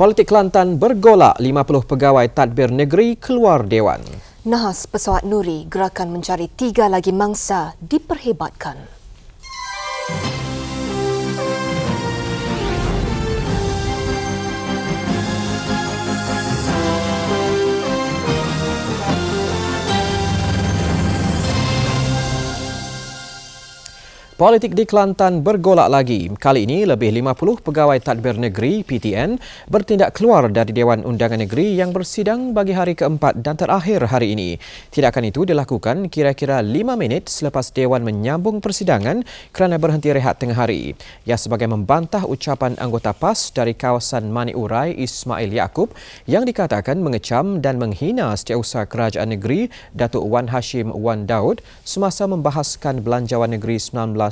Politik Kelantan bergolak, 50 pegawai tadbir negeri keluar Dewan. Nahas pesawat Nuri, gerakan mencari 3 lagi mangsa diperhebatkan. Politik di Kelantan bergolak lagi. Kali ini, lebih 50 pegawai tadbir negeri (PTN) bertindak keluar dari Dewan Undangan Negeri yang bersidang bagi hari keempat dan terakhir hari ini. Tindakan itu dilakukan kira-kira 5 minit selepas Dewan menyambung persidangan kerana berhenti rehat tengah hari. Ia sebagai membantah ucapan anggota PAS dari kawasan Mani Urai Ismail Yaakob yang dikatakan mengecam dan menghina Setiausaha Kerajaan Negeri Datuk Wan Hashim Wan Daud semasa membahaskan Belanjawan Negeri 1997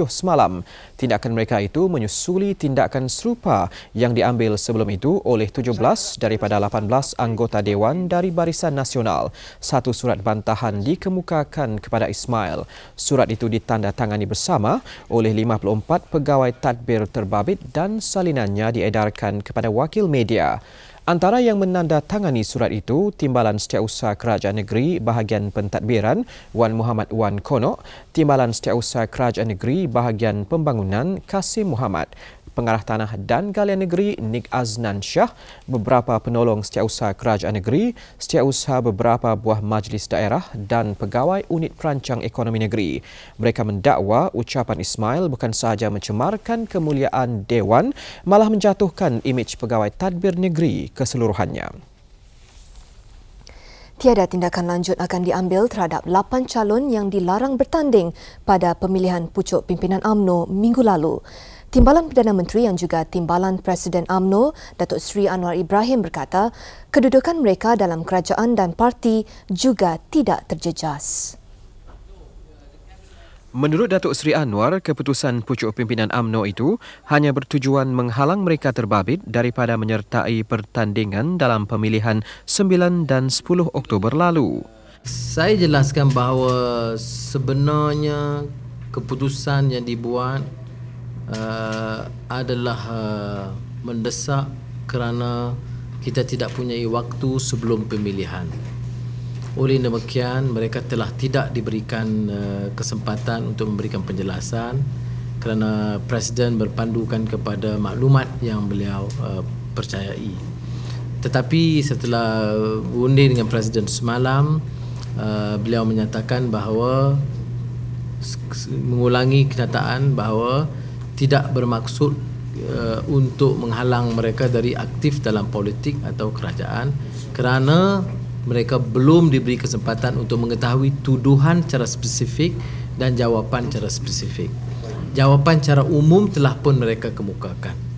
semalam. Tindakan mereka itu menyusuli tindakan serupa yang diambil sebelum itu oleh 17 daripada 18 anggota Dewan dari Barisan Nasional. Satu surat bantahan dikemukakan kepada Ismail. Surat itu ditandatangani bersama oleh 54 pegawai tadbir terbabit dan salinannya diedarkan kepada wakil media. Antara yang menandatangani surat itu, Timbalan Setiausaha Kerajaan Negeri Bahagian Pentadbiran Wan Muhammad Wan Konok, Timbalan Setiausaha Kerajaan Negeri Bahagian Pembangunan Kasim Muhammad, Pengarah Tanah dan Galian Negeri Nik Aznan Shah, beberapa penolong Setiausaha Kerajaan Negeri, Setiausaha beberapa buah majlis daerah dan pegawai unit perancang ekonomi negeri. Mereka mendakwa ucapan Ismail bukan sahaja mencemarkan kemuliaan Dewan, malah menjatuhkan imej pegawai tadbir negeri keseluruhannya. Tiada tindakan lanjut akan diambil terhadap 8 calon yang dilarang bertanding pada pemilihan pucuk pimpinan UMNO minggu lalu. Timbalan Perdana Menteri yang juga Timbalan Presiden UMNO, Datuk Seri Anwar Ibrahim berkata, kedudukan mereka dalam kerajaan dan parti juga tidak terjejas. Menurut Datuk Seri Anwar, keputusan pucuk pimpinan UMNO itu hanya bertujuan menghalang mereka terbabit daripada menyertai pertandingan dalam pemilihan 9 dan 10 Oktober lalu. Saya jelaskan bahawa sebenarnya keputusan yang dibuat adalah mendesak kerana kita tidak punyai waktu sebelum pemilihan. Oleh demikian, mereka telah tidak diberikan kesempatan untuk memberikan penjelasan kerana Presiden berpandukan kepada maklumat yang beliau percayai. Tetapi setelah berundi dengan Presiden semalam, beliau menyatakan bahawa mengulangi kenyataan bahawa tidak bermaksud untuk menghalang mereka dari aktif dalam politik atau kerajaan kerana mereka belum diberi kesempatan untuk mengetahui tuduhan secara spesifik dan jawapan secara spesifik. Jawapan secara umum telah pun mereka kemukakan.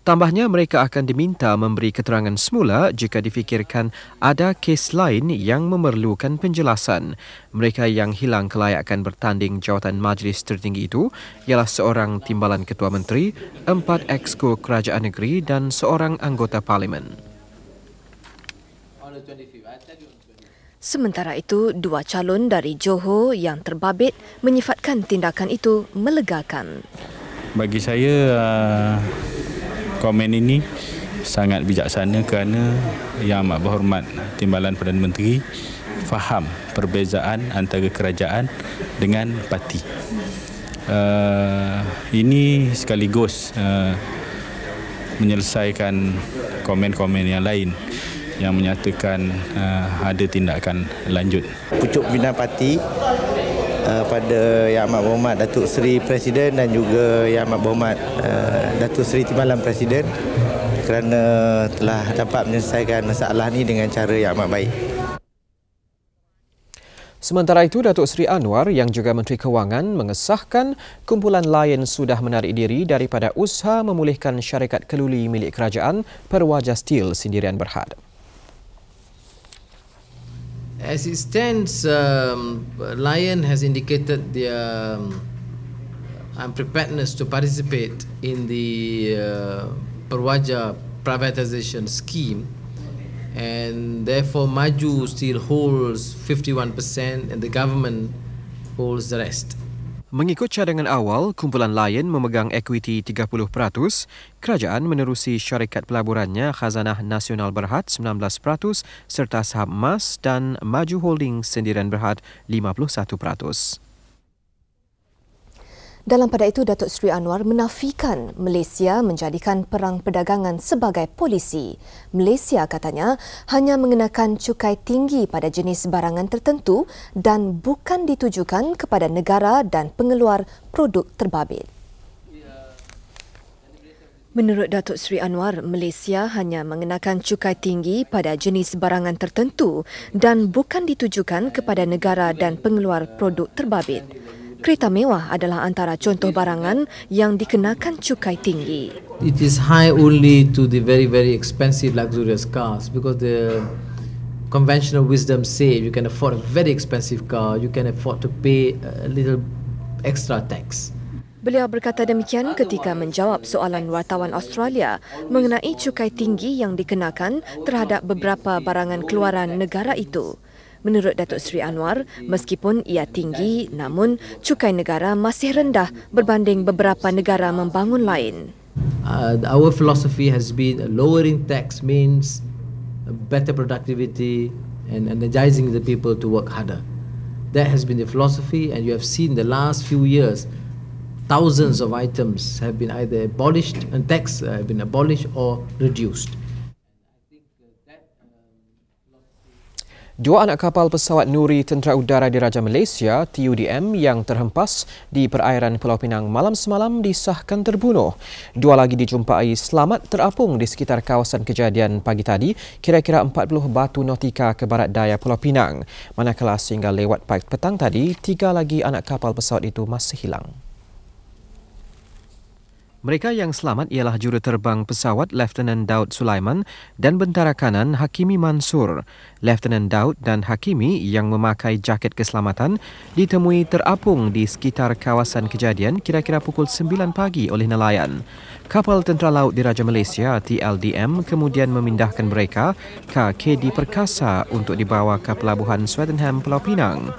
Tambahnya, mereka akan diminta memberi keterangan semula jika difikirkan ada kes lain yang memerlukan penjelasan. Mereka yang hilang kelayakan bertanding jawatan majlis tertinggi itu ialah seorang Timbalan Ketua Menteri, 4 exco Kerajaan Negeri dan seorang anggota Parlimen. Sementara itu, 2 calon dari Johor yang terbabit menyifatkan tindakan itu melegakan. Bagi saya, komen ini sangat bijaksana kerana Yang Amat Berhormat Timbalan Perdana Menteri faham perbezaan antara kerajaan dengan parti. Ini sekaligus menyelesaikan komen-komen yang lain yang menyatakan ada tindakan lanjut. Pucuk pimpinan parti pada Yang Amat Berhormat Datuk Seri Presiden dan juga Yang Amat Berhormat Datuk Seri Timbalan Presiden kerana telah dapat menyelesaikan masalah ini dengan cara yang amat baik. Sementara itu, Datuk Seri Anwar yang juga Menteri Kewangan mengesahkan kumpulan lain sudah menarik diri daripada usaha memulihkan syarikat keluli milik kerajaan Perwaja Steel Sendirian Berhad. As it stands, Lion has indicated their unpreparedness to participate in the Perwaja privatization scheme, and therefore Maju still holds 51% and the government holds the rest. Mengikut cadangan awal, kumpulan Lion memegang ekuiti 30%, kerajaan menerusi syarikat pelaburannya Khazanah Nasional Berhad 19% serta saham emas dan Maju Holding Sendirian Berhad 51%. Dalam pada itu, Datuk Seri Anwar menafikan Malaysia menjadikan perang perdagangan sebagai polisi. Malaysia katanya hanya mengenakan cukai tinggi pada jenis barangan tertentu dan bukan ditujukan kepada negara dan pengeluar produk terbabit. Menurut Datuk Seri Anwar, Malaysia hanya mengenakan cukai tinggi pada jenis barangan tertentu dan bukan ditujukan kepada negara dan pengeluar produk terbabit. Kereta mewah adalah antara contoh barangan yang dikenakan cukai tinggi. It is high only to the very, very expensive luxurious cars because the conventional wisdom say you can afford a very expensive car, you can afford to pay a little extra tax. Beliau berkata demikian ketika menjawab soalan wartawan Australia mengenai cukai tinggi yang dikenakan terhadap beberapa barangan keluaran negara itu. Menurut Datuk Seri Anwar, meskipun ia tinggi, namun cukai negara masih rendah berbanding beberapa negara membangun lain. Our philosophy has been lowering tax means better productivity and energizing the people to work harder. That has been the philosophy, and you have seen the last few years, thousands of items have been either abolished and tax have been abolished or reduced. Dua anak kapal pesawat Nuri Tentera Udara Diraja Malaysia (TUDM) yang terhempas di perairan Pulau Pinang malam semalam disahkan terbunuh. Dua lagi dijumpai selamat terapung di sekitar kawasan kejadian pagi tadi, kira-kira 40 batu nautika ke barat daya Pulau Pinang. Manakala sehingga lewat petang tadi, 3 lagi anak kapal pesawat itu masih hilang. Mereka yang selamat ialah juruterbang pesawat Lieutenant Daud Sulaiman dan bentara kanan Hakimi Mansur. Lieutenant Daud dan Hakimi yang memakai jaket keselamatan ditemui terapung di sekitar kawasan kejadian kira-kira pukul 9 pagi oleh nelayan. Kapal Tentera Laut Diraja Malaysia TLDM kemudian memindahkan mereka ke KD Perkasa untuk dibawa ke pelabuhan Swettenham, Pulau Pinang.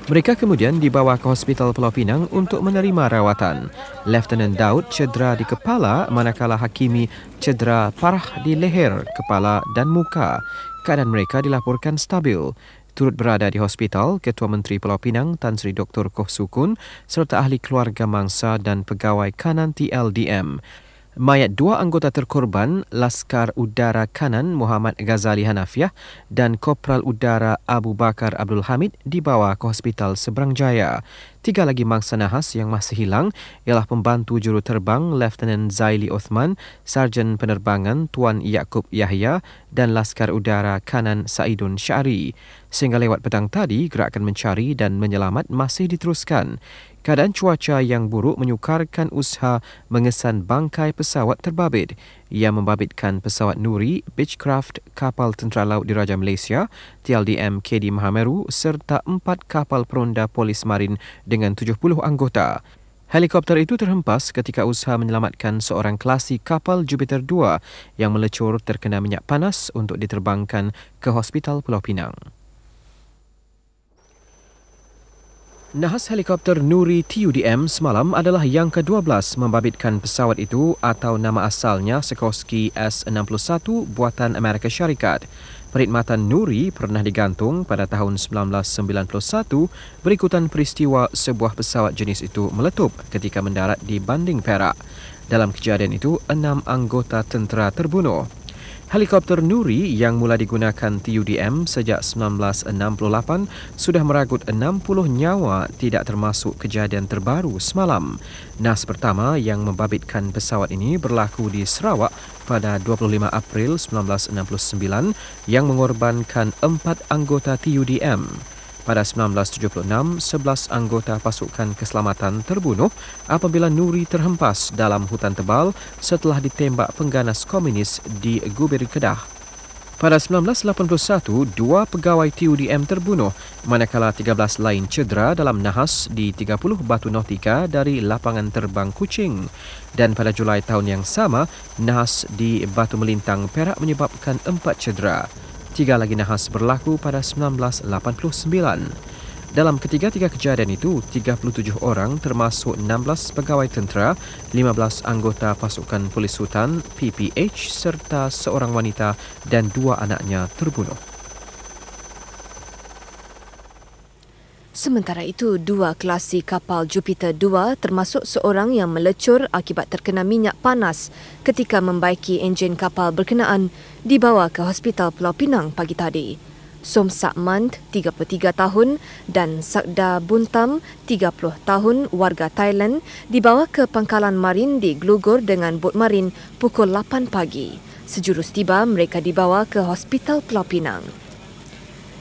Mereka kemudian dibawa ke Hospital Pulau Pinang untuk menerima rawatan. Lieutenant Daud cedera di kepala manakala Hakimi cedera parah di leher, kepala dan muka. Keadaan mereka dilaporkan stabil. Turut berada di hospital Ketua Menteri Pulau Pinang Tan Sri Dr. Koh Sukun serta ahli keluarga mangsa dan pegawai kanan TLDM. Mayat 2 anggota terkorban, Laskar Udara Kanan Muhammad Ghazali Hanafiah dan Kopral Udara Abu Bakar Abdul Hamid dibawa ke Hospital Seberang Jaya. 3 lagi mangsa nahas yang masih hilang ialah pembantu juruterbang Lieutenant Zaili Othman, Sarjan Penerbangan Tuan Yaakob Yahya dan Laskar Udara Kanan Saidun Syari. Sehingga lewat petang tadi, gerakan mencari dan menyelamat masih diteruskan. Keadaan cuaca yang buruk menyukarkan usaha mengesan bangkai pesawat terbabit. Ia membabitkan pesawat Nuri, Beechcraft, kapal Tentera Laut Diraja Malaysia, TLDM KD Mahameru serta 4 kapal peronda polis marin dengan 70 anggota. Helikopter itu terhempas ketika usaha menyelamatkan seorang kelasi kapal Jupiter 2 yang melecur terkena minyak panas untuk diterbangkan ke Hospital Pulau Pinang. Nahas helikopter Nuri TUDM semalam adalah yang ke-12 membabitkan pesawat itu atau nama asalnya Sikorsky S-61 buatan Amerika Syarikat. Perkhidmatan Nuri pernah digantung pada tahun 1991 berikutan peristiwa sebuah pesawat jenis itu meletup ketika mendarat di Banding, Perak. Dalam kejadian itu, 6 anggota tentera terbunuh. Helikopter Nuri yang mula digunakan TUDM sejak 1968 sudah meragut 60 nyawa tidak termasuk kejadian terbaru semalam. Nas pertama yang membabitkan pesawat ini berlaku di Sarawak pada 25 April 1969 yang mengorbankan 4 anggota TUDM. Pada 1976, 11 anggota pasukan keselamatan terbunuh apabila Nuri terhempas dalam hutan tebal setelah ditembak pengganas komunis di Gubir Kedah. Pada 1981, 2 pegawai TUDM terbunuh manakala 13 lain cedera dalam nahas di 30 batu nautika dari lapangan terbang Kuching. Dan pada Julai tahun yang sama, nahas di Batu Melintang, Perak menyebabkan 4 cedera. 3 lagi nahas berlaku pada 1989. Dalam ketiga-tiga kejadian itu, 37 orang termasuk 16 pegawai tentera, 15 anggota pasukan polis hutan PPH serta seorang wanita dan 2 anaknya terbunuh. Sementara itu, 2 kelasi kapal Jupiter 2 termasuk seorang yang melecur akibat terkena minyak panas ketika membaiki enjin kapal berkenaan dibawa ke Hospital Pulau Pinang pagi tadi. Som Sakmand, 33 tahun dan Sakda Buntam, 30 tahun warga Thailand dibawa ke pangkalan marin di Glugor dengan bot marin pukul 8 pagi. Sejurus tiba, mereka dibawa ke Hospital Pulau Pinang.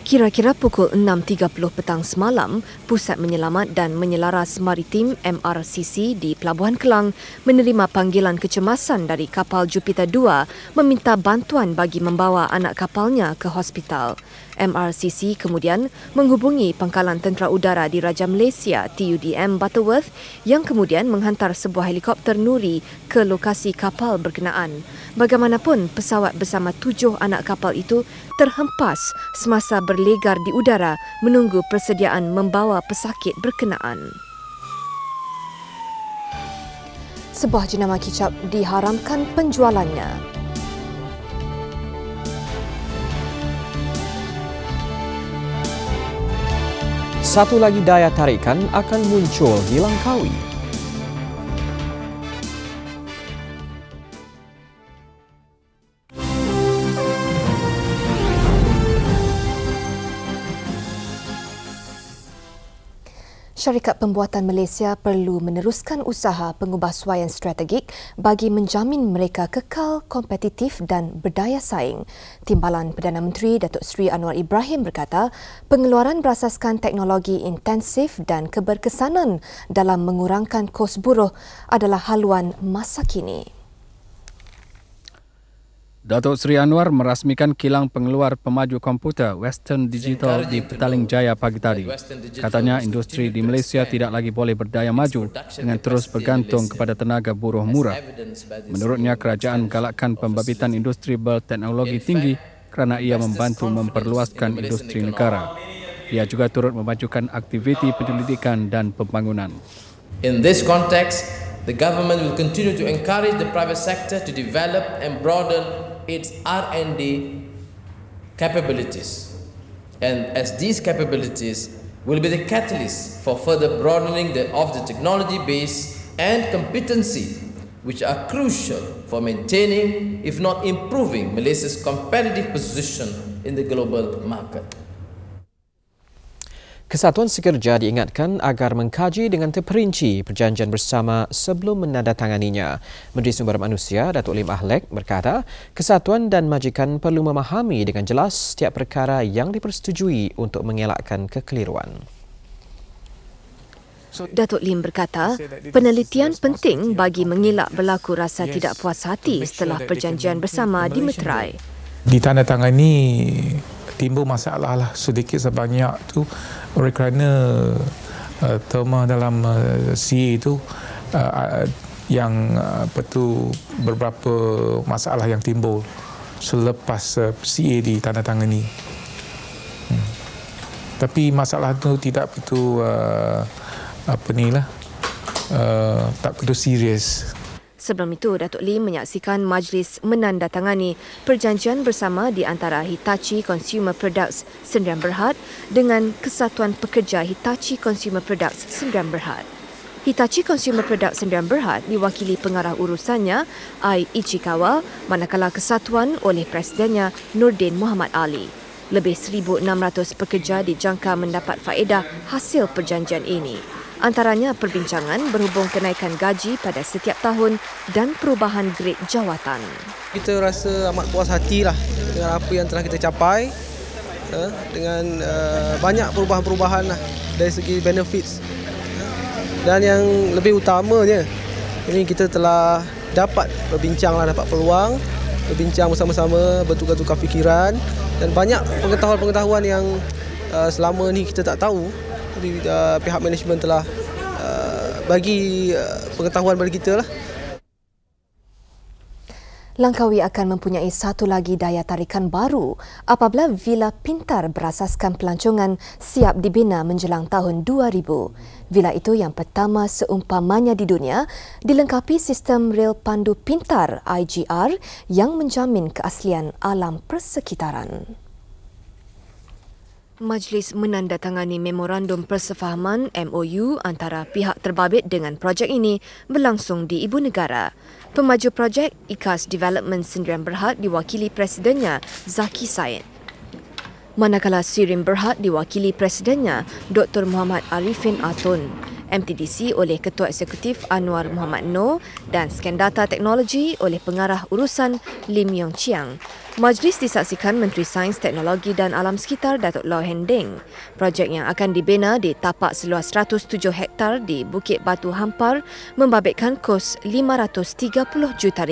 Kira-kira pukul 6.30 petang semalam, Pusat Menyelamat dan Menyelaras Maritim MRCC di Pelabuhan Kelang menerima panggilan kecemasan dari kapal Jupiter 2 meminta bantuan bagi membawa anak kapalnya ke hospital. MRCC kemudian menghubungi Pangkalan Tentera Udara di Raja Malaysia TUDM Butterworth yang kemudian menghantar sebuah helikopter Nuri ke lokasi kapal berkenaan. Bagaimanapun, pesawat bersama 7 anak kapal itu terhempas semasa berlegar di udara menunggu persediaan membawa pesakit berkenaan. Sebuah jenama kicap diharamkan penjualannya. Satu lagi daya tarikan akan muncul di Langkawi. Syarikat Pembuatan Malaysia perlu meneruskan usaha pengubahsuaian strategik bagi menjamin mereka kekal kompetitif dan berdaya saing. Timbalan Perdana Menteri Datuk Seri Anwar Ibrahim berkata, pengeluaran berasaskan teknologi intensif dan keberkesanan dalam mengurangkan kos buruh adalah haluan masa kini. Datuk Seri Anwar merasmikan kilang pengeluar pemaju komputer Western Digital di Petaling Jaya pagi tadi. Katanya industri di Malaysia tidak lagi boleh berdaya maju dengan terus bergantung kepada tenaga buruh murah. Menurutnya, kerajaan menggalakkan pembabitan industri berteknologi tinggi kerana ia membantu memperluaskan industri negara. Ia juga turut memajukan aktiviti penyelidikan dan pembangunan. In this context, the government will continue to encourage the private sector to develop and broaden its R&D capabilities. And as these capabilities will be the catalyst for further broadening of the technology base and competency, which are crucial for maintaining, if not improving, Malaysia's competitive position in the global market. Kesatuan Sekerja diingatkan agar mengkaji dengan terperinci perjanjian bersama sebelum menandatanganinya. Menteri Sumber Manusia Datuk Lim Ahlek berkata, kesatuan dan majikan perlu memahami dengan jelas setiap perkara yang dipersetujui untuk mengelakkan kekeliruan. Datuk Lim berkata, penelitian penting bagi mengelak berlaku rasa tidak puas hati setelah perjanjian bersama dimeterai. Ditandatangani timbul masalah lah sedikit sebanyak tu oleh kerana terma dalam CA itu yang beberapa masalah yang timbul selepas CA ditandatangani. Tapi masalah itu tidak begitu tak begitu serius. Sebelum itu, Datuk Lim menyaksikan majlis menandatangani perjanjian bersama di antara Hitachi Consumer Products Sdn Bhd dengan Kesatuan Pekerja Hitachi Consumer Products Sdn Bhd. Hitachi Consumer Products Sdn Bhd diwakili pengarah urusannya Ai Ichikawa, manakala kesatuan oleh Presidennya Nordin Muhammad Ali. Lebih 1,600 pekerja dijangka mendapat faedah hasil perjanjian ini. Antaranya perbincangan berhubung kenaikan gaji pada setiap tahun dan perubahan grade jawatan. Kita rasa amat puas hatilah dengan apa yang telah kita capai, dengan banyak perubahan-perubahan dari segi benefits. Dan yang lebih utamanya, ini kita telah dapat berbincanglah, dapat peluang berbincang bersama-sama, bertukar-tukar fikiran dan banyak pengetahuan-pengetahuan yang selama ni kita tak tahu. Pihak management telah bagi pengetahuan bagi kita lah. Langkawi akan mempunyai satu lagi daya tarikan baru apabila Villa Pintar berasaskan pelancongan siap dibina menjelang tahun 2000. Villa itu yang pertama seumpamanya di dunia dilengkapi sistem rel pandu pintar IGR yang menjamin keaslian alam persekitaran. Majlis menandatangani Memorandum Persefahaman MOU antara pihak terbabit dengan projek ini berlangsung di Ibu Negara. Pemaju projek IKAS Development Sdn Berhad diwakili Presidennya Zaki Said. Manakala Sirim Berhad diwakili Presidennya Dr. Muhammad Arifin Atun. MTDC oleh Ketua Eksekutif Anwar Muhammad Noor dan Scan Data Teknologi oleh Pengarah Urusan Lim Yong Chiang. Majlis disaksikan Menteri Sains, Teknologi dan Alam Sekitar Datuk Low Hen Deng. Projek yang akan dibina di tapak seluas 107 hektar di Bukit Batu Hampar membabitkan kos RM530 juta.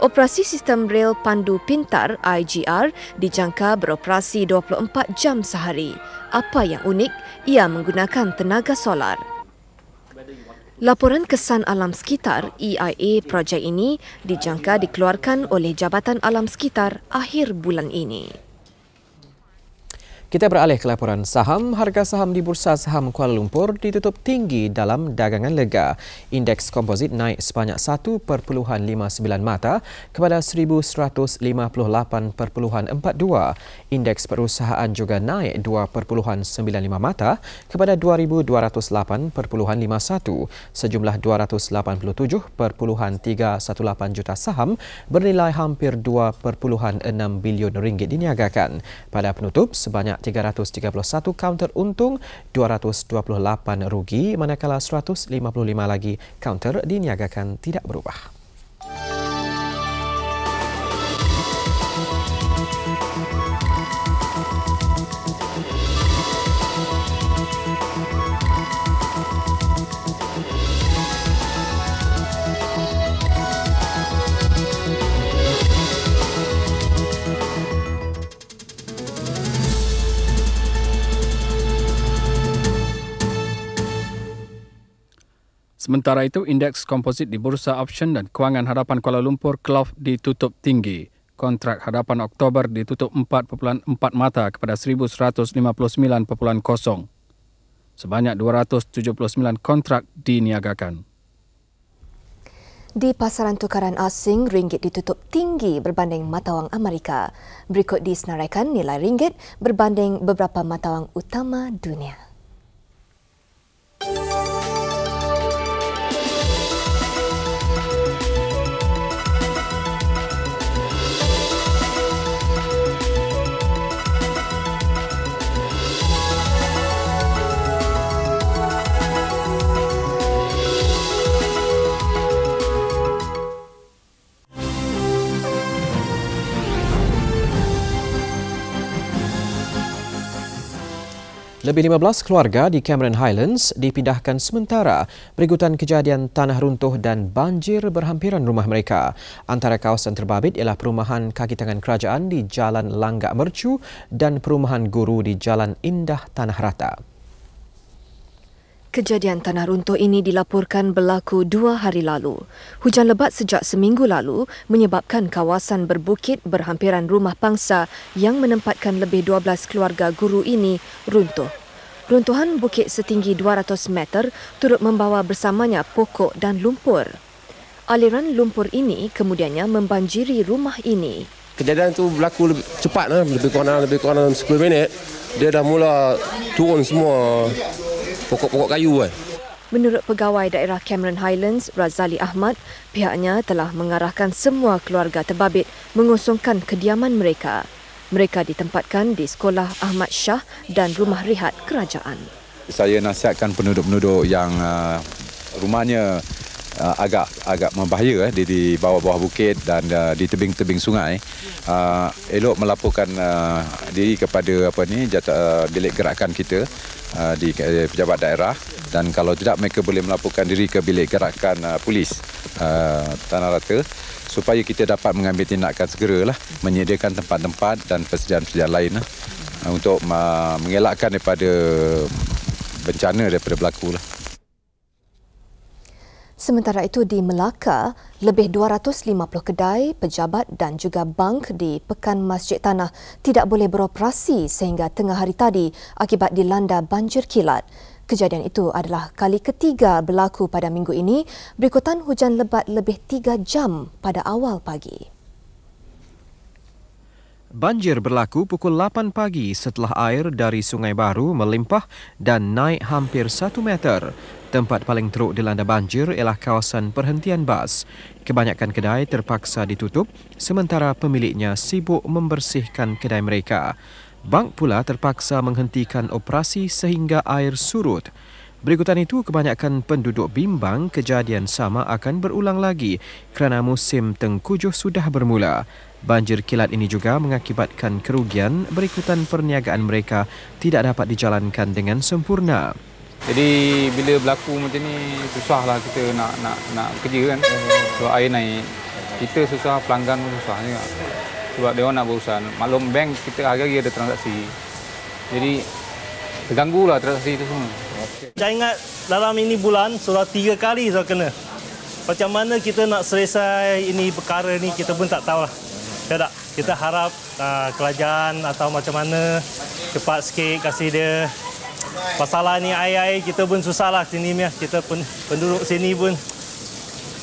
Operasi sistem rel pandu pintar IGR dijangka beroperasi 24 jam sehari. Apa yang unik, ia menggunakan tenaga solar. Laporan Kesan Alam Sekitar EIA projek ini dijangka dikeluarkan oleh Jabatan Alam Sekitar akhir bulan ini. Kita beralih ke laporan saham. Harga saham di Bursa Saham Kuala Lumpur ditutup tinggi dalam dagangan lega. Indeks komposit naik sebanyak 1.59 mata kepada 1158.42. Indeks perusahaan juga naik 2.95 mata kepada 2208.51. Sejumlah 287.318 juta saham bernilai hampir 2.6 bilion ringgit diniagakan. Pada penutup, sebanyak 331 kaunter untung, 228 rugi, manakala 155 lagi kaunter diniagakan tidak berubah. Sementara itu, indeks komposit di Bursa Option dan Kewangan Hadapan Kuala Lumpur (KLOF) ditutup tinggi. Kontrak hadapan Oktober ditutup 4.4 mata kepada 1159.0. Sebanyak 279 kontrak diniagakan. Di pasaran tukaran asing, ringgit ditutup tinggi berbanding mata wang Amerika. Berikut disenaraikan nilai ringgit berbanding beberapa mata wang utama dunia. Lebih 15 keluarga di Cameron Highlands dipindahkan sementara berikutan kejadian tanah runtuh dan banjir berhampiran rumah mereka. Antara kawasan terbabit ialah perumahan kaki tangan kerajaan di Jalan Langgak Mercu dan perumahan guru di Jalan Indah Tanah Rata. Kejadian tanah runtuh ini dilaporkan berlaku 2 hari lalu. Hujan lebat sejak seminggu lalu menyebabkan kawasan berbukit berhampiran rumah pangsa yang menempatkan lebih 12 keluarga guru ini runtuh. Runtuhan bukit setinggi 200 meter turut membawa bersamanya pokok dan lumpur. Aliran lumpur ini kemudiannya membanjiri rumah ini. Kejadian itu berlaku cepat, lebih kurang 10 minit. Dia dah mula turun semua pokok-pokok kayu. Menurut Pegawai Daerah Cameron Highlands, Razali Ahmad, pihaknya telah mengarahkan semua keluarga terbabit mengosongkan kediaman mereka. Mereka ditempatkan di Sekolah Ahmad Shah dan Rumah Rehat Kerajaan. Saya nasihatkan penduduk-penduduk yang rumahnya agak membahaya di bawah-bawah bukit dan di tebing-tebing sungai, elok melaporkan diri kepada bilik gerakan kita di pejabat daerah, dan kalau tidak mereka boleh melaporkan diri ke bilik gerakan polis Tanah Rata supaya kita dapat mengambil tindakan segeralah, menyediakan tempat-tempat dan persediaan-persediaan lain untuk mengelakkan daripada bencana daripada berlaku. Sementara itu di Melaka, lebih 250 kedai, pejabat dan juga bank di Pekan Masjid Tanah tidak boleh beroperasi sehingga tengah hari tadi akibat dilanda banjir kilat. Kejadian itu adalah kali ketiga berlaku pada minggu ini berikutan hujan lebat lebih 3 jam pada awal pagi. Banjir berlaku pukul 8 pagi setelah air dari Sungai Baru melimpah dan naik hampir 1 meter. Tempat paling teruk dilanda banjir ialah kawasan perhentian bas. Kebanyakan kedai terpaksa ditutup sementara pemiliknya sibuk membersihkan kedai mereka. Bank pula terpaksa menghentikan operasi sehingga air surut. Berikutan itu, kebanyakan penduduk bimbang kejadian sama akan berulang lagi kerana musim tengkujuh sudah bermula. Banjir kilat ini juga mengakibatkan kerugian berikutan perniagaan mereka tidak dapat dijalankan dengan sempurna. Jadi bila berlaku macam ni susahlah kita nak kerja kan. Sebab air naik, kita susah, pelanggan pun susah juga. Sebab dia orang nak berurusan. Maklum bank kita hari-hari ada transaksi. Jadi terganggulah transaksi itu semua. Saya ingat dalam ini bulan sudah 3 kali saya kena. Macam mana kita nak selesai ini perkara ni kita pun tak tahulah. Tak, kita harap kerajaan atau macam mana cepat sikit kasih dia. Masalah ni air kita pun susahlah sini ni. Kita pun penduduk sini pun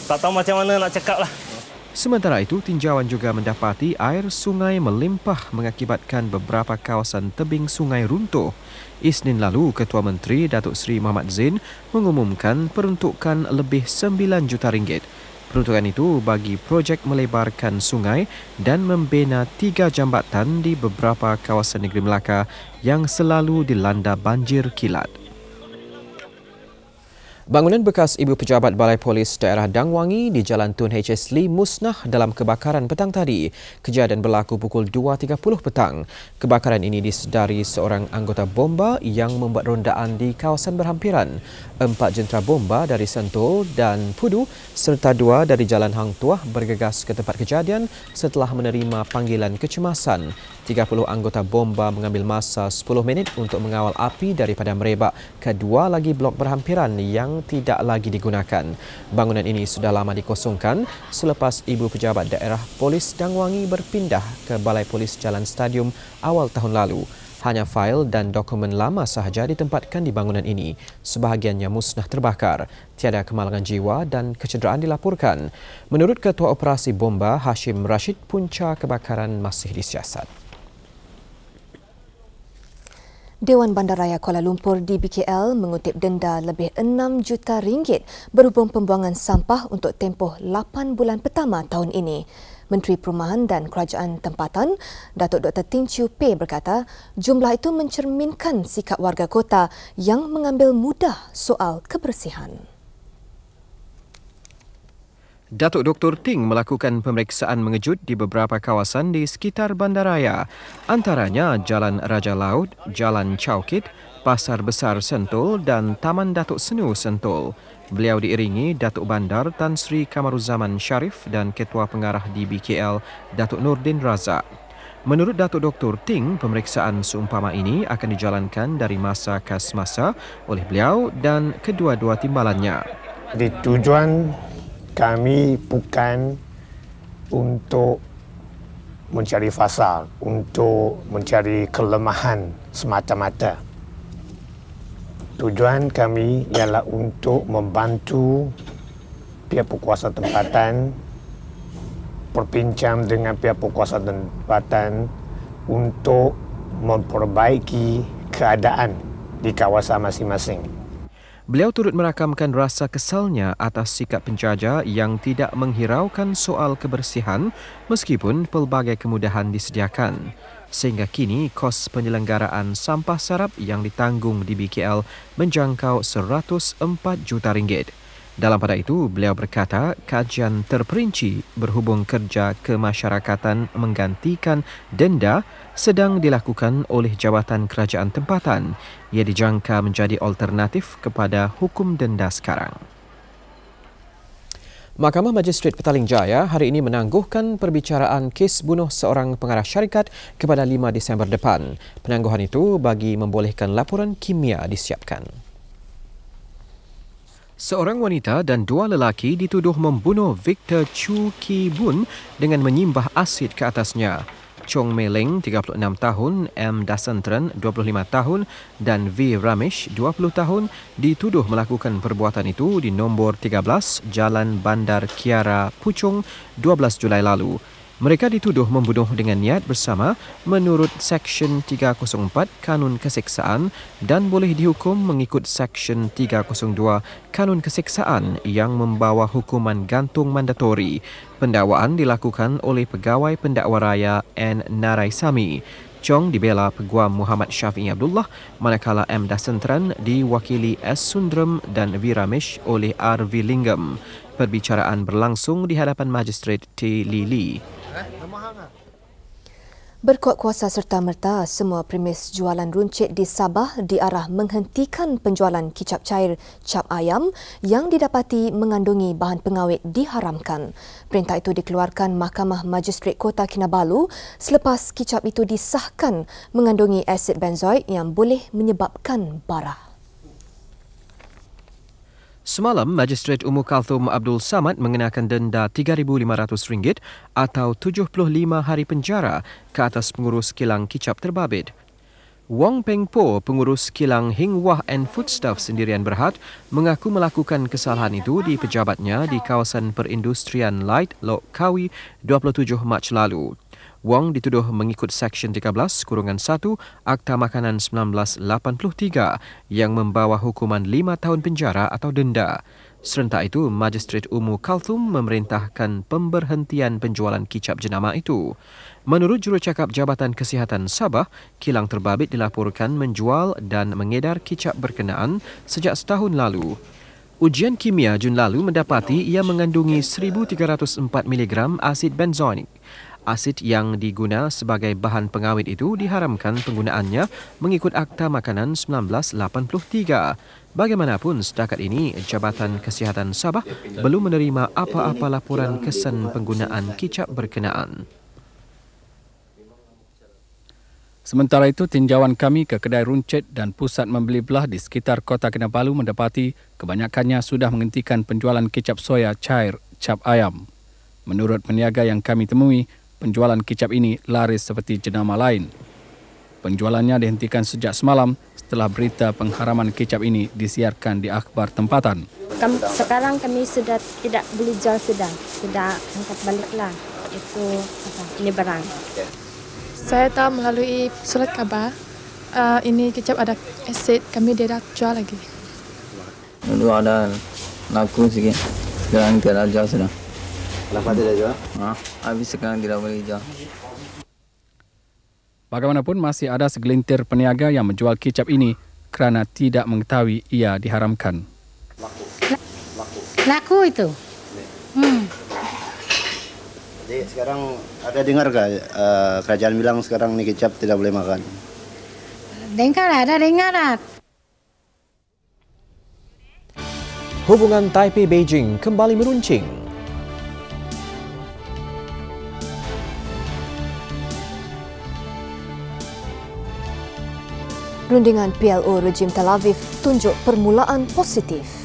tak tahu macam mana nak cakap lah. Sementara itu, tinjauan juga mendapati air sungai melimpah mengakibatkan beberapa kawasan tebing sungai runtuh. Isnin lalu, Ketua Menteri Datuk Seri Mohamad Zain mengumumkan peruntukan lebih 9 juta ringgit. Peruntukan itu bagi projek melebarkan sungai dan membina 3 jambatan di beberapa kawasan negeri Melaka yang selalu dilanda banjir kilat. Bangunan bekas Ibu Pejabat Balai Polis Daerah Dangwangi di Jalan Tun H.S. Lee musnah dalam kebakaran petang tadi. Kejadian berlaku pukul 2.30 petang. Kebakaran ini disedari seorang anggota bomba yang membuat rondaan di kawasan berhampiran. 4 jentera bomba dari Sentul dan Pudu serta 2 dari Jalan Hang Tuah bergegas ke tempat kejadian setelah menerima panggilan kecemasan. 30 anggota bomba mengambil masa 10 minit untuk mengawal api daripada merebak ke 2 lagi blok berhampiran yang tidak lagi digunakan. Bangunan ini sudah lama dikosongkan selepas Ibu Pejabat Daerah Polis Dangwangi berpindah ke Balai Polis Jalan Stadium awal tahun lalu. Hanya fail dan dokumen lama sahaja ditempatkan di bangunan ini. Sebahagiannya musnah terbakar. Tiada kemalangan jiwa dan kecederaan dilaporkan. Menurut Ketua Operasi Bomba Hashim Rashid, punca kebakaran masih disiasat. Dewan Bandaraya Kuala Lumpur DBKL mengutip denda lebih 6 juta ringgit berhubung pembuangan sampah untuk tempoh 8 bulan pertama tahun ini. Menteri Perumahan dan Kerajaan Tempatan, Datuk Dr. Ting Chiu Pei berkata, jumlah itu mencerminkan sikap warga kota yang mengambil mudah soal kebersihan. Datuk Dr. Ting melakukan pemeriksaan mengejut di beberapa kawasan di sekitar bandaraya, antaranya Jalan Raja Laut, Jalan Chaukit, Pasar Besar Sentul dan Taman Datuk Senu Sentul. Beliau diiringi Datuk Bandar Tan Sri Kamaruzaman Sharif dan Ketua Pengarah DBKL Datuk Nordin Razak. Menurut Datuk Dr. Ting, pemeriksaan seumpama ini akan dijalankan dari masa ke masa oleh beliau dan kedua-dua timbalannya. Tujuan kami bukan untuk mencari fasal, untuk mencari kelemahan semata-mata. Tujuan kami ialah untuk membantu pihak berkuasa tempatan, berbincang dengan pihak berkuasa tempatan untuk memperbaiki keadaan di kawasan masing-masing. Beliau turut merakamkan rasa kesalnya atas sikap penjajah yang tidak menghiraukan soal kebersihan meskipun pelbagai kemudahan disediakan. Sehingga kini kos penyelenggaraan sampah sarap yang ditanggung di BKL menjangkau 104 juta ringgit. Dalam pada itu, beliau berkata kajian terperinci berhubung kerja kemasyarakatan menggantikan denda sedang dilakukan oleh Jabatan Kerajaan Tempatan. Ia dijangka menjadi alternatif kepada hukum denda sekarang. Mahkamah Magistrate Petaling Jaya hari ini menangguhkan perbicaraan kes bunuh seorang pengarah syarikat kepada 5 Disember depan. Penangguhan itu bagi membolehkan laporan kimia disiapkan. Seorang wanita dan dua lelaki dituduh membunuh Victor Chu Ki Bun dengan menyimbah asid ke atasnya. Chong Mei Ling, 36 tahun, M. Dasantran, 25 tahun dan V. Ramesh, 20 tahun dituduh melakukan perbuatan itu di nombor 13 Jalan Bandar Kiara, Puchong, 12 Julai lalu. Mereka dituduh membunuh dengan niat bersama menurut Seksyen 304 Kanun Keseksaan dan boleh dihukum mengikut Seksyen 302 Kanun Keseksaan yang membawa hukuman gantung mandatori. Pendakwaan dilakukan oleh Pegawai Pendakwa Raya N. Naraisamy. Chong dibela Peguam Muhammad Syafi'i Abdullah, manakala M. Dasantran diwakili S. Sundram dan V. Ramesh oleh R. V. Lingam. Perbicaraan berlangsung di hadapan Magistrate T. Lili. Berkuat kuasa serta-merta, semua premis jualan runcit di Sabah diarah menghentikan penjualan kicap cair cap ayam yang didapati mengandungi bahan pengawet diharamkan. Perintah itu dikeluarkan Mahkamah Magistrate Kota Kinabalu selepas kicap itu disahkan mengandungi asid benzoid yang boleh menyebabkan bara. Semalam, Magistrate Ummu Kalthum Abdul Samad mengenakan denda RM3,500 atau 75 hari penjara ke atas pengurus kilang kicap terbabit. Wong Peng Po, pengurus kilang Hing Wah and Foodstuff Sendirian Berhad, mengaku melakukan kesalahan itu di pejabatnya di kawasan perindustrian Light, Lok Kawi, 27 Mac lalu. Wong dituduh mengikut Seksyen 13-1 Akta Makanan 1983 yang membawa hukuman 5 tahun penjara atau denda. Serentak itu, Magistrate Ummu Kalthum memerintahkan pemberhentian penjualan kicap jenama itu. Menurut jurucakap Jabatan Kesihatan Sabah, kilang terbabit dilaporkan menjual dan mengedar kicap berkenaan sejak setahun lalu. Ujian kimia Jun lalu mendapati ia mengandungi 1,304 mg asid benzonik. Asid yang diguna sebagai bahan pengawet itu diharamkan penggunaannya mengikut Akta Makanan 1983. Bagaimanapun, setakat ini Jabatan Kesihatan Sabah belum menerima apa-apa laporan kesan penggunaan kicap berkenaan. Sementara itu, tinjauan kami ke kedai runcit dan pusat membeli belah di sekitar Kota Kinabalu mendapati kebanyakannya sudah menghentikan penjualan kicap soya cair cap ayam. Menurut peniaga yang kami temui, penjualan kicap ini laris seperti jenama lain. Penjualannya dihentikan sejak semalam setelah berita pengharaman kicap ini disiarkan di akhbar tempatan. Sekarang kami sudah tidak boleh jual sudah angkat baliklah itu ini barang. Saya tahu melalui surat khabar ini kicap ada asid, kami tidak jual lagi. Dulu ada laku sikit, sekarang tidak jual sudah. Kenapa tidak jual? Habis sekarang tidak boleh jual. Bagaimanapun masih ada segelintir peniaga yang menjual kicap ini kerana tidak mengetahui ia diharamkan. Laku itu. Jadi sekarang ada dengar ke kerajaan bilang sekarang ni kicap tidak boleh makan? Dengar. Hubungan Taipei-Beijing kembali meruncing. Rundingan PLO rejim Tel Aviv tunjuk permulaan positif.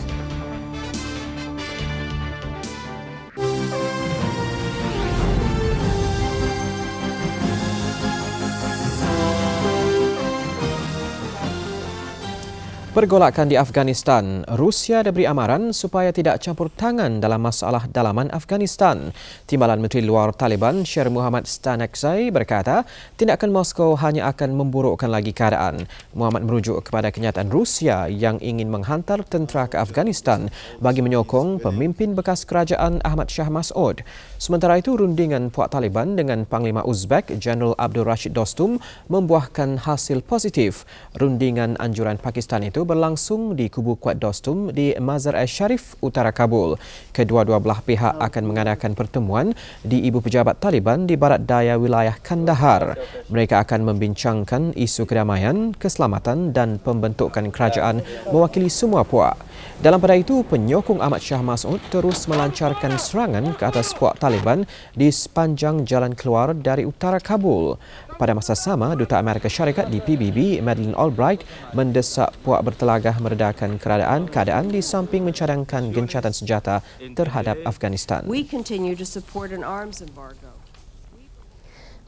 Pergolakan di Afghanistan, Rusia diberi amaran supaya tidak campur tangan dalam masalah dalaman Afghanistan. Timbalan Menteri Luar Taliban Sher Muhammad Stanekzai berkata, tindakan Moskow hanya akan memburukkan lagi keadaan. Muhammad merujuk kepada kenyataan Rusia yang ingin menghantar tentera ke Afghanistan bagi menyokong pemimpin bekas kerajaan Ahmad Shah Mas'ud. Sementara itu, rundingan Puak Taliban dengan Panglima Uzbek Jeneral Abdul Rashid Dostum membuahkan hasil positif. Rundingan anjuran Pakistan itu berlangsung di kubu Kuat Dostum di Mazar-e-Sharif, utara Kabul. Kedua-dua belah pihak akan mengadakan pertemuan di Ibu Pejabat Taliban di barat daya wilayah Kandahar. Mereka akan membincangkan isu kedamaian, keselamatan dan pembentukan kerajaan mewakili semua puak. Dalam pada itu, penyokong Ahmad Shah Massoud terus melancarkan serangan ke atas puak Taliban di sepanjang jalan keluar dari utara Kabul. Pada masa sama, Duta Amerika Syarikat di PBB, Madeleine Albright, mendesak puak bertelagah meredakan keadaan di samping mencadangkan gencatan senjata terhadap Afghanistan.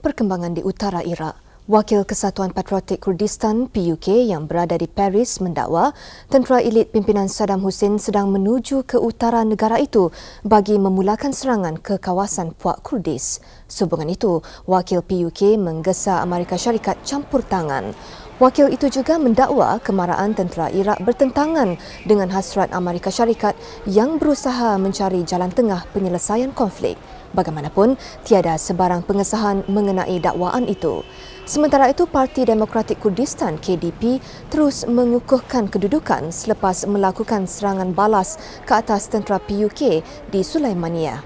Perkembangan di utara Iraq. Wakil Kesatuan Patriotik Kurdistan PUK yang berada di Paris mendakwa tentera elit pimpinan Saddam Hussein sedang menuju ke utara negara itu bagi memulakan serangan ke kawasan Puak Kurdis. Sehubungan itu, wakil PUK menggesa Amerika Syarikat campur tangan. Wakil itu juga mendakwa kemarahan tentera Iraq bertentangan dengan hasrat Amerika Syarikat yang berusaha mencari jalan tengah penyelesaian konflik. Bagaimanapun, tiada sebarang pengesahan mengenai dakwaan itu. Sementara itu, Parti Demokratik Kurdistan KDP terus mengukuhkan kedudukan selepas melakukan serangan balas ke atas tentera PUK di Sulaimaniyah.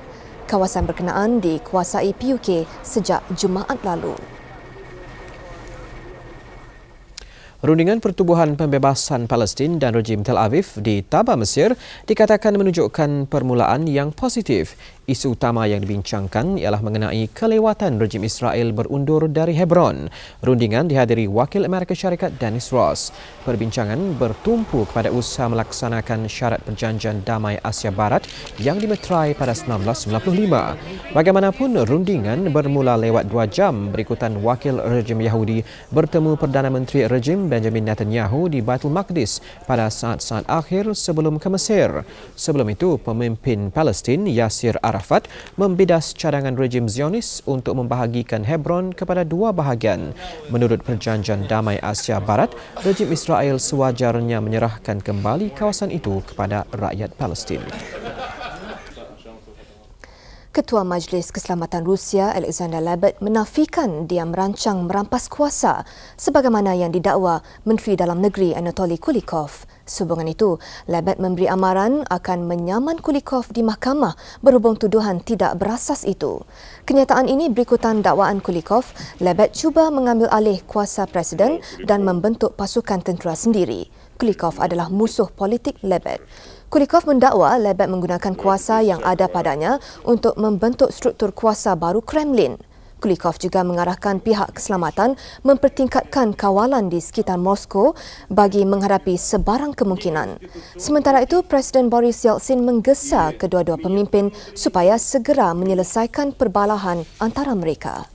Kawasan berkenaan dikuasai PUK sejak Jumaat lalu. Rundingan Pertubuhan Pembebasan Palestin dan rejim Tel Aviv di Taba, Mesir dikatakan menunjukkan permulaan yang positif. Isu utama yang dibincangkan ialah mengenai kelewatan rejim Israel berundur dari Hebron. Rundingan dihadiri Wakil Amerika Syarikat Dennis Ross. Perbincangan bertumpu kepada usaha melaksanakan syarat perjanjian damai Asia Barat yang dimeterai pada 1995. Bagaimanapun, rundingan bermula lewat 2 jam berikutan wakil rejim Yahudi bertemu Perdana Menteri rejim Benjamin Netanyahu di Baitul Maqdis pada saat-saat akhir sebelum ke Mesir. Sebelum itu, pemimpin Palestin Yasir Arafat membidas cadangan rejim Zionis untuk membahagikan Hebron kepada 2 bahagian. Menurut Perjanjian Damai Asia Barat, rejim Israel sewajarnya menyerahkan kembali kawasan itu kepada rakyat Palestin. Ketua Majlis Keselamatan Rusia Alexander Lebed menafikan dia merancang merampas kuasa sebagaimana yang didakwa Menteri Dalam Negeri Anatoly Kulikov. Sehubungan itu, Lebed memberi amaran akan menyaman Kulikov di mahkamah berhubung tuduhan tidak berasas itu. Kenyataan ini berikutan dakwaan Kulikov, Lebed cuba mengambil alih kuasa Presiden dan membentuk pasukan tentera sendiri. Kulikov adalah musuh politik Lebed. Kulikov mendakwa Lebed menggunakan kuasa yang ada padanya untuk membentuk struktur kuasa baru Kremlin. Kulikov juga mengarahkan pihak keselamatan mempertingkatkan kawalan di sekitar Moskow bagi menghadapi sebarang kemungkinan. Sementara itu, Presiden Boris Yeltsin menggesa kedua-dua pemimpin supaya segera menyelesaikan perbalahan antara mereka.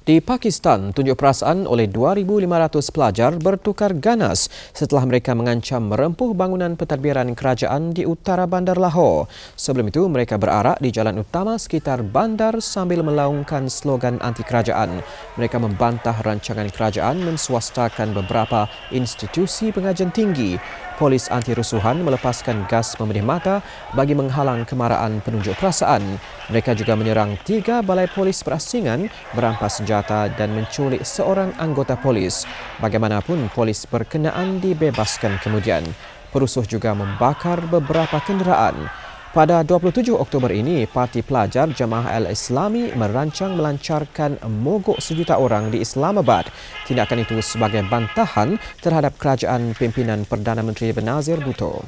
Di Pakistan, tunjuk perasaan oleh 2,500 pelajar bertukar ganas setelah mereka mengancam merempuh bangunan pentadbiran kerajaan di utara bandar Lahore. Sebelum itu, mereka berarak di jalan utama sekitar bandar sambil melaungkan slogan anti-kerajaan. Mereka membantah rancangan kerajaan menswastakan beberapa institusi pengajian tinggi. Polis anti-rusuhan melepaskan gas memedih mata bagi menghalang kemarahan penunjuk perasaan. Mereka juga menyerang 3 balai polis perasingan, merampas senjata dan menculik seorang anggota polis. Bagaimanapun, polis berkenaan dibebaskan kemudian. Perusuh juga membakar beberapa kenderaan. Pada 27 Oktober ini, Parti Pelajar Jamaah Al-Islami merancang melancarkan mogok 1 juta orang di Islamabad. Tindakan itu sebagai bantahan terhadap kerajaan pimpinan Perdana Menteri Benazir Bhutto.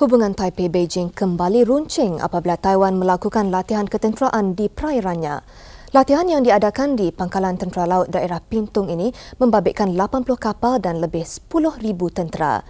Hubungan Taipei-Beijing kembali runcing apabila Taiwan melakukan latihan ketenteraan di perairannya. Latihan yang diadakan di Pangkalan Tentera Laut Daerah Pintung ini membabitkan 80 kapal dan lebih 10,000 tentera.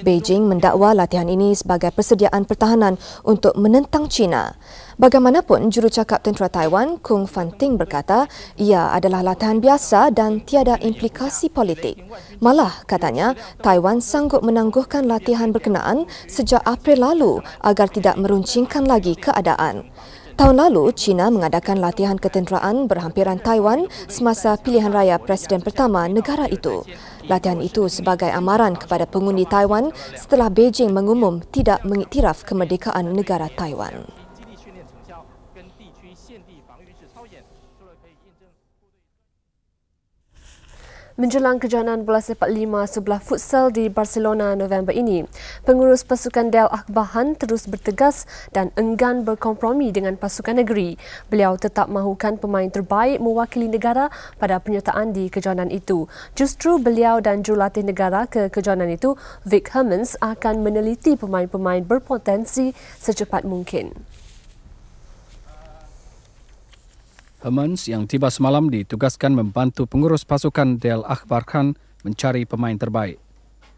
Beijing mendakwa latihan ini sebagai persediaan pertahanan untuk menentang China. Bagaimanapun, jurucakap tentera Taiwan, Kung Fanting berkata, ia adalah latihan biasa dan tiada implikasi politik. Malah, katanya, Taiwan sanggup menangguhkan latihan berkenaan sejak April lalu agar tidak meruncingkan lagi keadaan. Tahun lalu, China mengadakan latihan ketenteraan berhampiran Taiwan semasa pilihan raya Presiden pertama negara itu. Latihan itu sebagai amaran kepada pengundi Taiwan setelah Beijing mengumum tidak mengiktiraf kemerdekaan negara Taiwan. Menjelang kejohanan bola sepak 5 sebelah futsal di Barcelona November ini, pengurus pasukan Del Akbahan terus bertegas dan enggan berkompromi dengan pasukan negeri. Beliau tetap mahukan pemain terbaik mewakili negara pada penyertaan di kejohanan itu. Justru beliau dan jurulatih negara ke kejohanan itu, Vic Hermans, akan meneliti pemain-pemain berpotensi secepat mungkin. Hermans yang tiba semalam ditugaskan membantu pengurus pasukan Del Akbahan mencari pemain terbaik.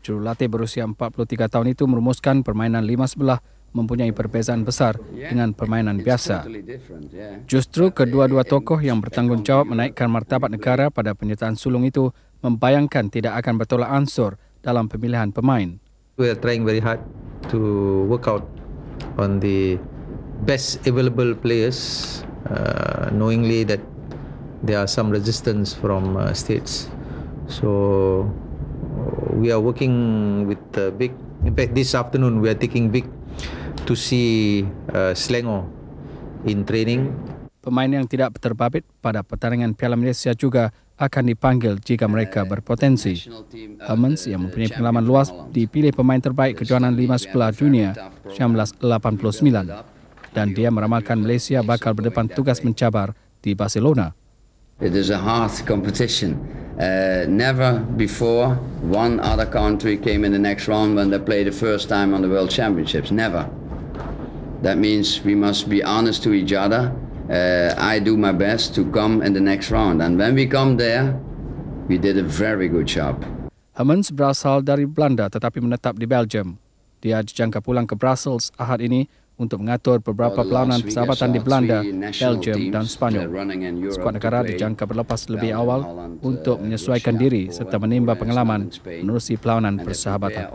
Jurulatih berusia 43 tahun itu merumuskan permainan 5 sebelah mempunyai perbezaan besar dengan permainan biasa. Justru kedua-dua tokoh yang bertanggungjawab menaikkan martabat negara pada penyertaan sulung itu membayangkan tidak akan bertolak ansur dalam pemilihan pemain. We are trying very hard to work out on the best available players, knowingly that there are some resistance from states. So we are working with Vic. In fact, this afternoon we are taking Vic to see Selangor in training. Pemain yang tidak terbabit pada pertandingan Piala Malaysia juga akan dipanggil jika mereka berpotensi. Hermans yang mempunyai pengalaman luas dipilih pemain terbaik kejohanan 5 sebelah dunia 1989 dan dia meramalkan Malaysia bakal berdepan tugas mencabar di Barcelona. It is a hard competition. Never before one other country came in the next round when they played the first time on the World Championships. Never. That means we must be honest to each other. I do my best to come in the next round, and when we come there, we did a very good job. Hermans berasal dari Belanda tetapi menetap di Belgium. Dia dijangka pulang ke Brussels Ahad ini untuk mengatur beberapa perlawanan persahabatan di Belanda, Belgium dan Spanyol. Skuad negara dijangka berlepas lebih awal untuk menyesuaikan diri serta menimba pengalaman menerusi perlawanan persahabatan.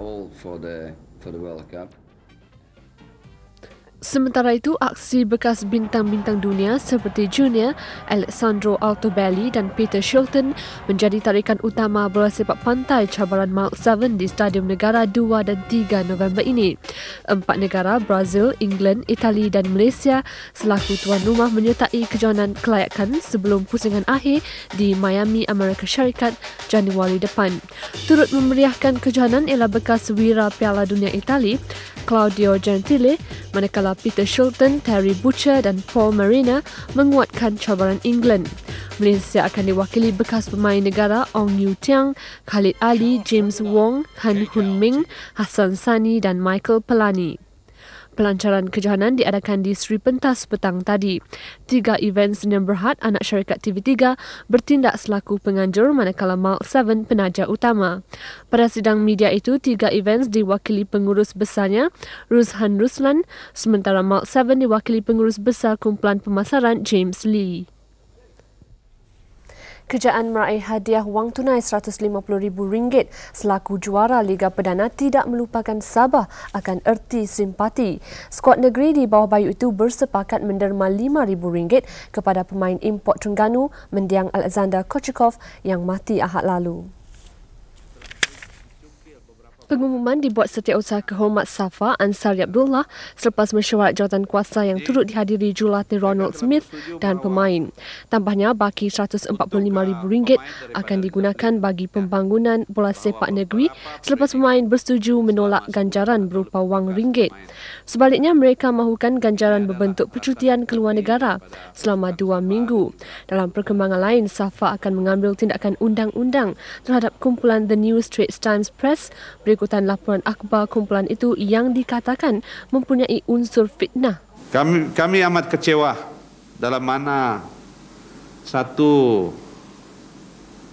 Sementara itu, aksi bekas bintang-bintang dunia seperti Junior, Alessandro Altobelli dan Peter Shilton menjadi tarikan utama bola sepak pantai cabaran Mark 7 di Stadium Negara 2 dan 3 November ini. 4 negara, Brazil, England, Itali dan Malaysia selaku tuan rumah menyertai kejohanan kelayakan sebelum pusingan akhir di Miami, Amerika Syarikat Januari depan. Turut memeriahkan kejohanan ialah bekas wira Piala Dunia Itali, Claudio Gentile, manakala Peter Shilton, Terry Butcher dan Paul Marina menguatkan cabaran England. Malaysia akan diwakili bekas pemain negara Ong Yu Tiang, Khalid Ali, James Wong, Han Hun Ming, Hassan Sani dan Michael Pelani. Pelancaran kejohanan diadakan di Sri Pentas petang tadi. 3 event Sdn Bhd anak syarikat TV3 bertindak selaku penganjur manakala Mark 7 penaja utama. Pada sidang media itu, 3 event diwakili pengurus besarnya Rushan Ruslan, sementara Mark 7 diwakili pengurus besar kumpulan pemasaran James Lee. Kerajaan meraih hadiah wang tunai RM150,000 selaku juara Liga Perdana tidak melupakan Sabah akan erti simpati. Skuad negeri di bawah bayu itu bersepakat menderma RM5,000 kepada pemain import Terengganu mendiang Alexander Kochikov yang mati Ahad lalu. Pengumuman dibuat Setiausaha Kehormat Safa Ansari Abdullah selepas mesyuarat jawatan kuasa yang turut dihadiri jurulatih Ronald Smith dan pemain. Tambahnya, baki RM145,000 akan digunakan bagi pembangunan bola sepak negeri selepas pemain bersetuju menolak ganjaran berupa wang ringgit. Sebaliknya, mereka mahukan ganjaran berbentuk percutian ke luar negara selama 2 minggu. Dalam perkembangan lain, Safa akan mengambil tindakan undang-undang terhadap kumpulan The New Straits Times Press berikutan laporan akhbar kumpulan itu yang dikatakan mempunyai unsur fitnah. Kami amat kecewa dalam mana satu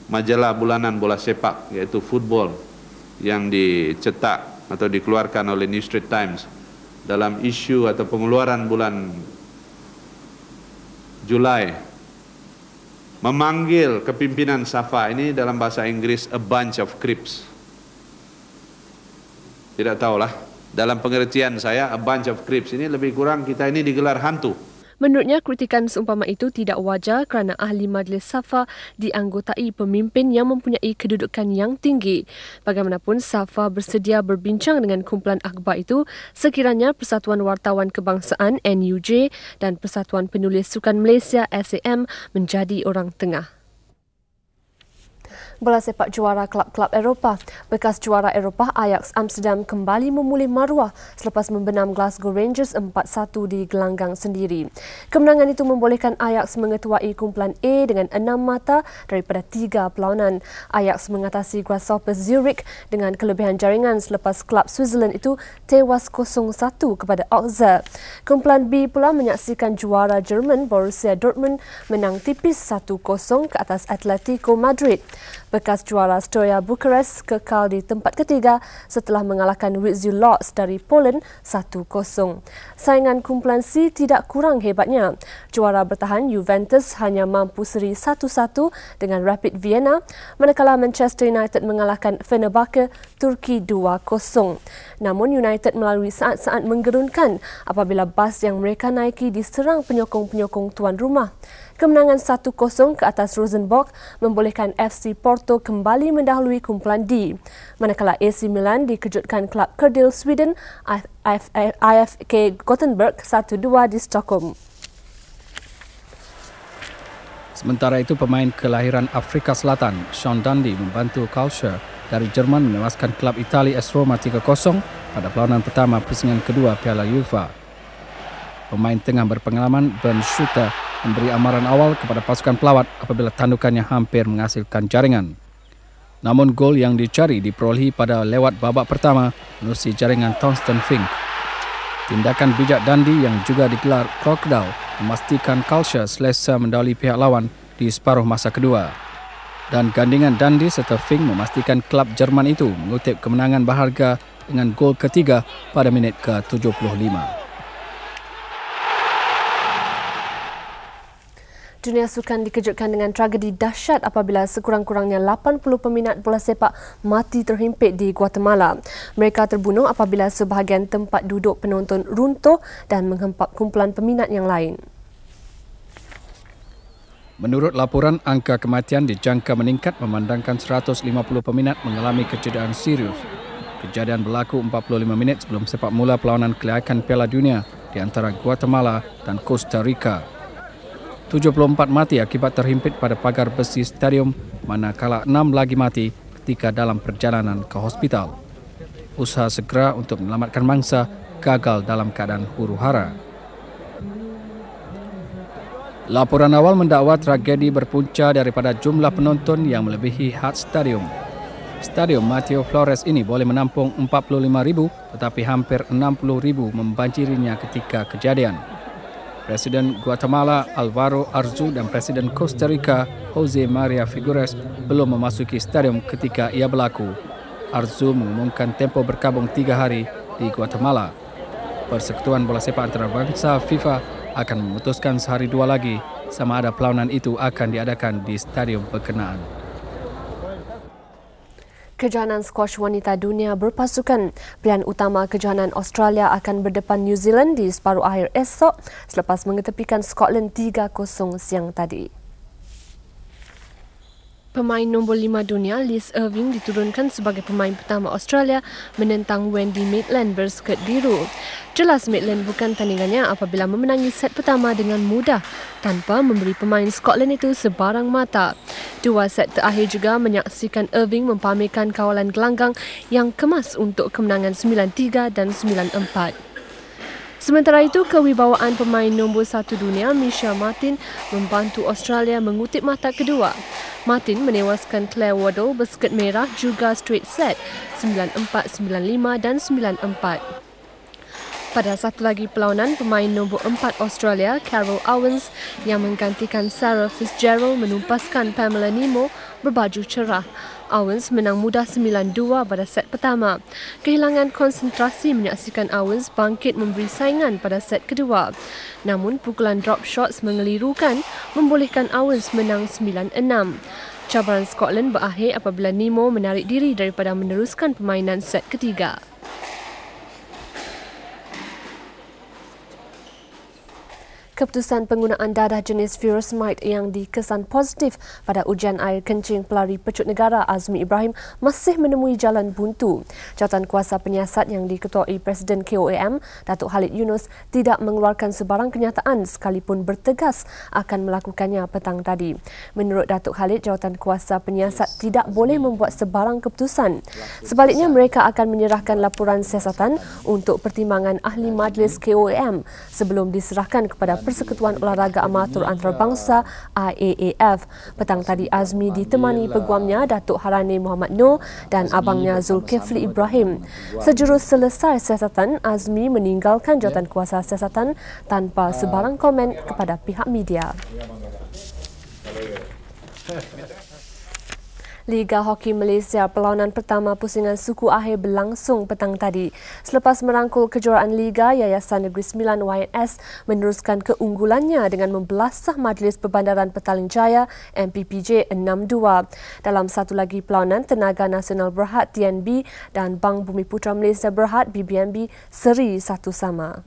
majalah bulanan bola sepak iaitu Football yang dicetak atau dikeluarkan oleh New Straits Times dalam isu atau pengeluaran bulan Julai memanggil kepimpinan Safa ini dalam bahasa Inggris a bunch of creeps. Tidak tahulah, dalam pengertian saya a bunch of creeps ini lebih kurang kita ini digelar hantu. Menurutnya, kritikan seumpama itu tidak wajar kerana ahli majlis Safa dianggotai pemimpin yang mempunyai kedudukan yang tinggi. Bagaimanapun, Safa bersedia berbincang dengan kumpulan akhbar itu sekiranya Persatuan Wartawan Kebangsaan NUJ dan Persatuan Penulis Sukan Malaysia SAM menjadi orang tengah. Bola sepak juara klub-klub Eropah. Bekas juara Eropah Ajax Amsterdam kembali memulih maruah selepas membenam Glasgow Rangers 4-1 di gelanggang sendiri. Kemenangan itu membolehkan Ajax mengetuai kumpulan A dengan 6 mata daripada 3 perlawanan. Ajax mengatasi Grasshopper Zurich dengan kelebihan jaringan selepas klub Switzerland itu tewas 0-1 kepada Auxerre. Kumpulan B pula menyaksikan juara Jerman Borussia Dortmund menang tipis 1-0 ke atas Atletico Madrid. Bekas juara Steaua Bucharest kekal di tempat ketiga setelah mengalahkan Widzew Łódź dari Poland 1-0. Saingan kumpulan C tidak kurang hebatnya. Juara bertahan Juventus hanya mampu seri 1-1 dengan Rapid Vienna, manakala Manchester United mengalahkan Fenerbahce Turki 2-0. Namun United melalui saat-saat menggerunkan apabila bas yang mereka naiki diserang penyokong-penyokong tuan rumah. Kemenangan 1-0 ke atas Rosenborg membolehkan FC Porto kembali mendahului kumpulan D. Manakala AC Milan dikejutkan klub Kerdil Sweden IFK Gothenburg 1-2 di Stockholm. Sementara itu, pemain kelahiran Afrika Selatan, Sean Dundee membantu Calcio dari Jerman menewaskan klub Itali AS Roma 3-0 pada perlawanan pertama pusingan kedua Piala UEFA. Pemain tengah berpengalaman Ben Schutter memberi amaran awal kepada pasukan pelawat apabila tandukannya hampir menghasilkan jaringan. Namun gol yang dicari diperolehi pada lewat babak pertama menerusi jaringan Thorsten Fink. Tindakan bijak Dundee yang juga digelar Crocodile memastikan Calcio selesa mendahului pihak lawan di separuh masa kedua. Dan gandingan Dundee serta Fink memastikan klub Jerman itu mengutip kemenangan berharga dengan gol ketiga pada minit ke-75. Dunia sukan dikejutkan dengan tragedi dahsyat apabila sekurang-kurangnya 80 peminat bola sepak mati terhimpit di Guatemala. Mereka terbunuh apabila sebahagian tempat duduk penonton runtuh dan menghempap kumpulan peminat yang lain. Menurut laporan, angka kematian dijangka meningkat memandangkan 150 peminat mengalami kecederaan serius. Kejadian berlaku 45 minit sebelum sepak mula perlawanan kelayakan Piala Dunia di antara Guatemala dan Costa Rica. 74 mati akibat terhimpit pada pagar besi stadium, manakala 6 lagi mati ketika dalam perjalanan ke hospital. Usaha segera untuk menyelamatkan mangsa gagal dalam keadaan huru-hara. Laporan awal mendakwa tragedi berpunca daripada jumlah penonton yang melebihi had stadium. Stadium Mateo Flores ini boleh menampung 45,000 tetapi hampir 60,000 membanjirinya ketika kejadian. Presiden Guatemala Alvaro Arzu dan Presiden Costa Rica Jose Maria Figueres belum memasuki stadium ketika ia berlaku. Arzu mengumumkan tempoh berkabung 3 hari di Guatemala. Persekutuan Bola Sepak Antarabangsa FIFA akan memutuskan sehari 2 lagi sama ada perlawanan itu akan diadakan di stadium berkenaan. Kejohanan skuash wanita dunia berpasukan. Pilihan utama kejohanan Australia akan berdepan New Zealand di separuh akhir esok selepas mengetepikan Scotland 3-0 siang tadi. Pemain nombor 5 dunia Liz Irving diturunkan sebagai pemain pertama Australia menentang Wendy Maitland berskirt biru. Jelas Maitland bukan tandingannya apabila memenangi set pertama dengan mudah tanpa memberi pemain Scotland itu sebarang mata. 2 set terakhir juga menyaksikan Irving mempamerkan kawalan gelanggang yang kemas untuk kemenangan 9-3 dan 9-4. Sementara itu, kewibawaan pemain nombor 1 dunia Misha Martin membantu Australia mengutip mata kedua. Martin menewaskan Claire Waddle berskirt merah juga straight set 9-4, 9-5 dan 9-4. Pada satu lagi perlawanan, pemain nombor 4 Australia, Carol Owens, yang menggantikan Sarah Fitzgerald menumpaskan Pamela Nemo berbaju cerah. Owens menang mudah 9-2 pada set pertama. Kehilangan konsentrasi menyaksikan Owens bangkit memberi saingan pada set kedua. Namun pukulan drop shots mengelirukan membolehkan Owens menang 9-6. Cabaran Scotland berakhir apabila Nemo menarik diri daripada meneruskan permainan set ketiga. Keputusan penggunaan dadah jenis furosemide yang dikesan positif pada ujian air kencing pelari pecut negara Azmi Ibrahim masih menemui jalan buntu. Jawatan kuasa penyiasat yang diketuai Presiden KOAM, Datuk Khalid Yunus, tidak mengeluarkan sebarang kenyataan sekalipun bertegas akan melakukannya petang tadi. Menurut Datuk Khalid, jawatan kuasa penyiasat tidak boleh membuat sebarang keputusan. Sebaliknya, mereka akan menyerahkan laporan siasatan untuk pertimbangan ahli majlis KOAM sebelum diserahkan kepada Persekutuan Olahraga Amatur Antarabangsa IAAF. Petang tadi Azmi ditemani peguamnya Datuk Harani Muhammad Noor dan abangnya Zulkifli Ibrahim. Sejurus selesai siasatan, Azmi meninggalkan jawatan kuasa siasatan tanpa sebarang komen kepada pihak media. Liga Hoki Malaysia perlawanan pertama pusingan suku akhir berlangsung petang tadi. Selepas merangkul kejuaraan Liga, Yayasan Negeri Sembilan YNS meneruskan keunggulannya dengan membelasah Majlis Perbandaran Petaling Jaya MPPJ 6-2. Dalam satu lagi perlawanan, Tenaga Nasional Berhad TNB dan Bank Bumi Putra Malaysia Berhad BBNB seri 1-1.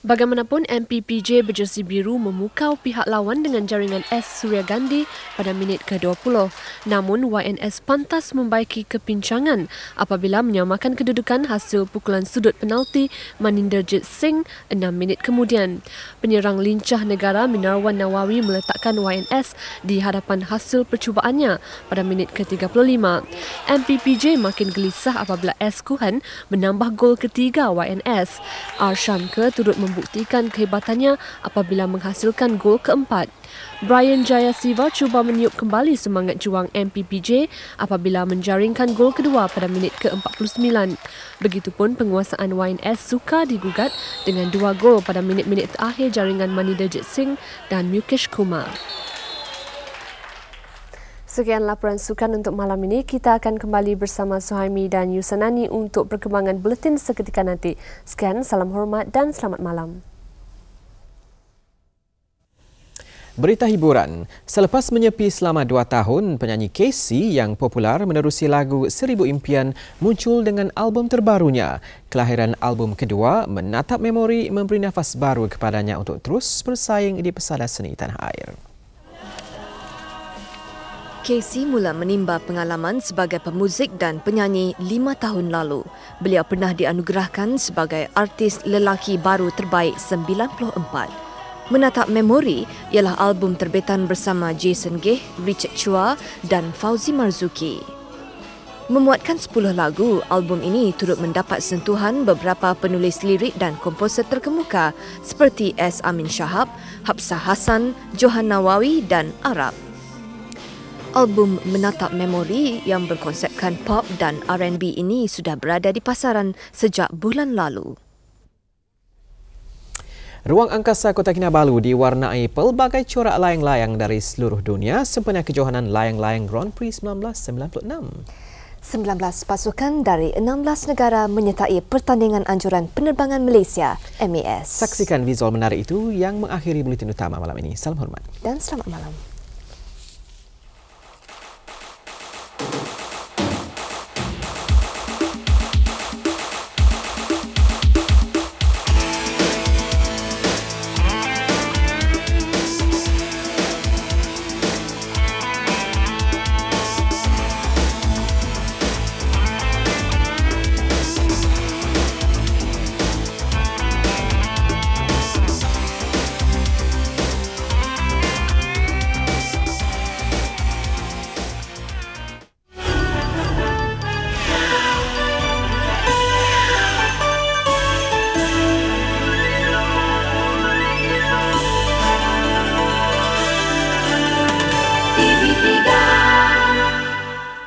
Bagaimanapun, MPPJ berjersi biru memukau pihak lawan dengan jaringan S. Surya Gandhi pada minit ke-20. Namun, YNS pantas membaiki kepincangan apabila menyamakan kedudukan hasil pukulan sudut penalti Maninderjit Singh 6 minit kemudian. Penyerang lincah negara Minarwan Nawawi meletakkan YNS di hadapan hasil percubaannya pada minit ke-35. MPPJ makin gelisah apabila S. Kuhan menambah gol ketiga YNS. Arshamke turut membuktikan kehebatannya apabila menghasilkan gol keempat. Brian Jayasiva cuba meniup kembali semangat juang MPPJ apabila menjaringkan gol kedua pada minit ke-49. Begitupun penguasaan YNS sukar digugat dengan 2 gol pada minit-minit terakhir jaringan Maninderjit Singh dan Mukesh Kumar. Sekian laporan sukan untuk malam ini. Kita akan kembali bersama Suhaimi dan Yusanani untuk perkembangan buletin seketika nanti. Sekian, salam hormat dan selamat malam. Berita hiburan. Selepas menyepi selama 2 tahun, penyanyi Casey yang popular menerusi lagu Seribu Impian muncul dengan album terbarunya. Kelahiran album kedua, Menatap Memori, memberi nafas baru kepadanya untuk terus bersaing di pesada seni tanah air. Casey mula menimba pengalaman sebagai pemuzik dan penyanyi 5 tahun lalu. Beliau pernah dianugerahkan sebagai artis lelaki baru terbaik 94. Menatap Memori ialah album terbitan bersama Jason Geh, Richard Chua dan Fauzi Marzuki. Memuatkan 10 lagu, album ini turut mendapat sentuhan beberapa penulis lirik dan komposer terkemuka seperti S. Amin Shahab, Hafsah Hassan, Johan Nawawi dan Arab. Album Menatap Memori yang berkonsepkan pop dan R&B ini sudah berada di pasaran sejak bulan lalu. Ruang angkasa Kota Kinabalu diwarnai pelbagai corak layang-layang dari seluruh dunia sempena kejohanan layang-layang Grand Prix 1996. 19 pasukan dari 16 negara menyertai pertandingan anjuran penerbangan Malaysia, MAS. Saksikan visual menarik itu yang mengakhiri buletin utama malam ini. Salam hormat. Dan selamat malam.